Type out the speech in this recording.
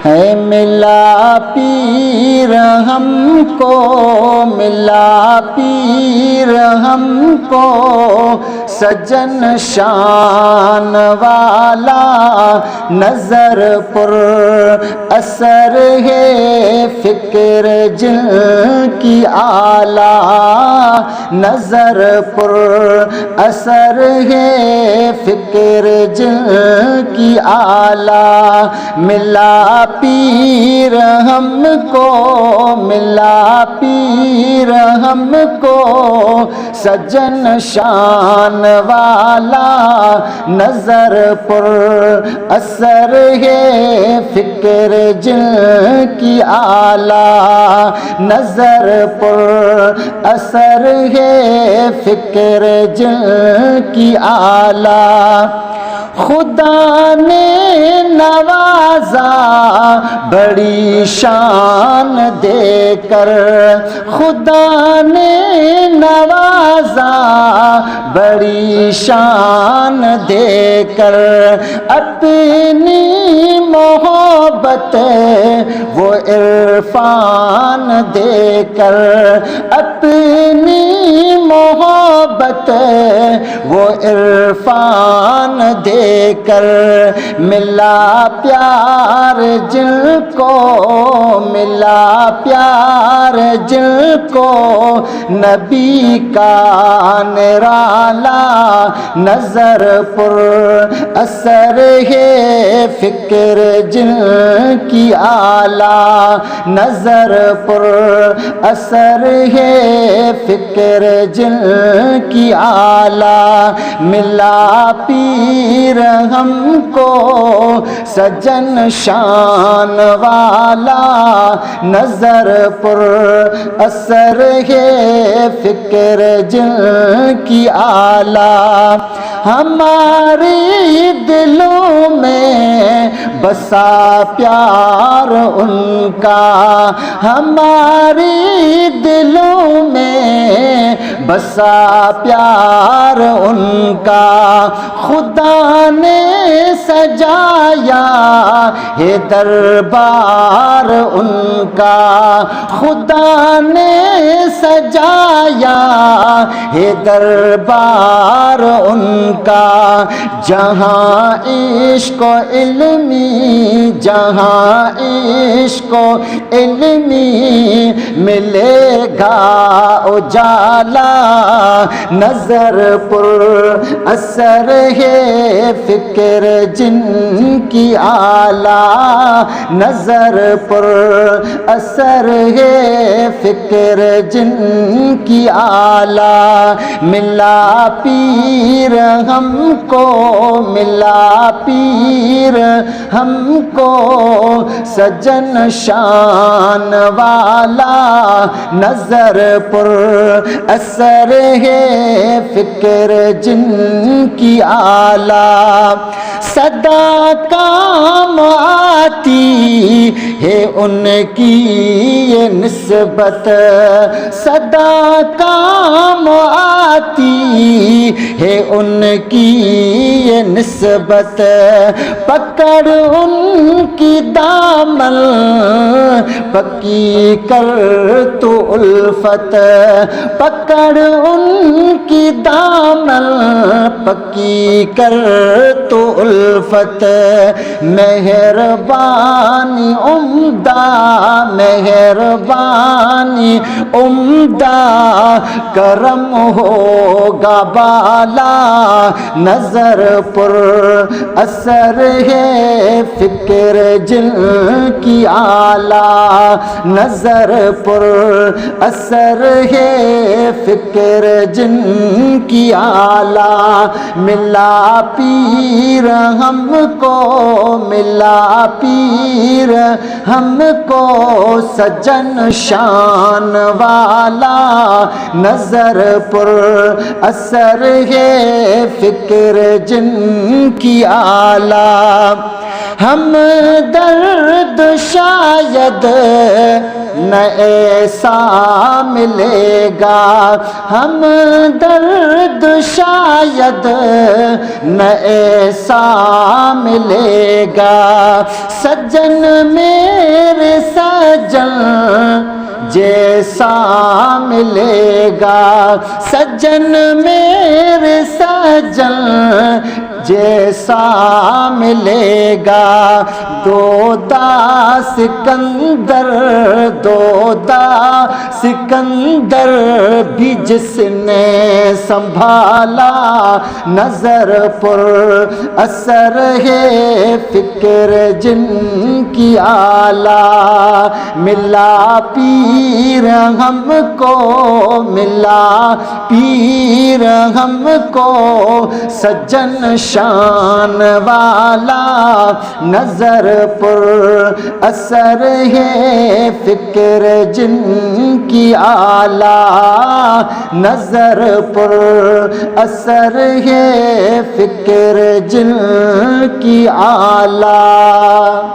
ہے ملا پیر ہم کو، ملا پیر ہم کو، سجن شان والا، نظر پر اثر ہے فکر جن کی اعلیٰ، نظر پر اثر ہے فکر جن کی اعلیٰ، ملا پیر ہم کو، ملا پیر ہم کو، سجن شان والا، نظر پر اثر ہے فکر جن کی اعلیٰ، نظر پر اثر ہے فکر جن کی اعلیٰ، خدا نے نوازا بڑی شان دے کر، خدا نے نوازا بڑی شان دے کر، اپنی محبت وہ عرفان دے کر، اپنی محبت وہ عرفان دے کر، ملا پیار جن کو، ملا پیار جن کو، نبی کا نرالا، نظر پر اثر ہے فکر جن کی اعلیٰ، نظر پر اثر ہے فکر جن کی اعلیٰ، ملا پیر ہم کو، سجن شان والا، نظر پر اثر ہے فکر جن کی اعلیٰ، ہمارے دلوں میں بسا پیار ان کا، ہمارے دلوں میں بسا پیار ان کا، خدا نے سجایا ہے دربار ان کا، خدا نے سجایا ہے دربار ان کا، جہاں عشق و علمی، جہاں عشق و علمی ملے گا اجالا، نظر پر اثر ہے فکر جن کی اعلیٰ، نظر پر اثر ہے فکر جن کی اعلیٰ، ملا پیر ہم کو، ملا پیر ہم کو، سجن شان والا، نظر پر اثر ہے فکر جن کی اعلیٰ، صدا کام آتی ہے ان کی یہ نسبت، صدا کام آتی ہے ان کی یہ نسبت، پکڑ ان کی دامن پکی کر تو الفت، پکڑ ان کی دامن پکی کر تو الفت، مہربانی عمدہ، مہربانی عمدہ، کرم ہوگا بالا، نظر پر اثر ہے فکر جن کی اعلیٰ، نظر پر اثر ہے فکر جن کی اعلیٰ، ملا پیر ہم کو، ملا پیر ہم کو، سجن شان والا، نظر پر اثر ہے فکر جن کی اعلیٰ، ہم درد شاید نہ ایسا ملے گا، ہم درد شاید نہ ایسا ملے گا، سجن میرے سجن جیسا ملے گا، سجن میرے سجن جیسا ملے گا، دودا سکندر دودا سکندر بھی جس نے سنبھالا، نظر پر اثر ہے فکر جن کی آلہ، ملا پیر ہم کو ملا پیر ہم کو سجن شان والا، نظر پر اثر ہے فکر جن کی آلہ، نظر پر اثر ہے فکر جن کی آلہ۔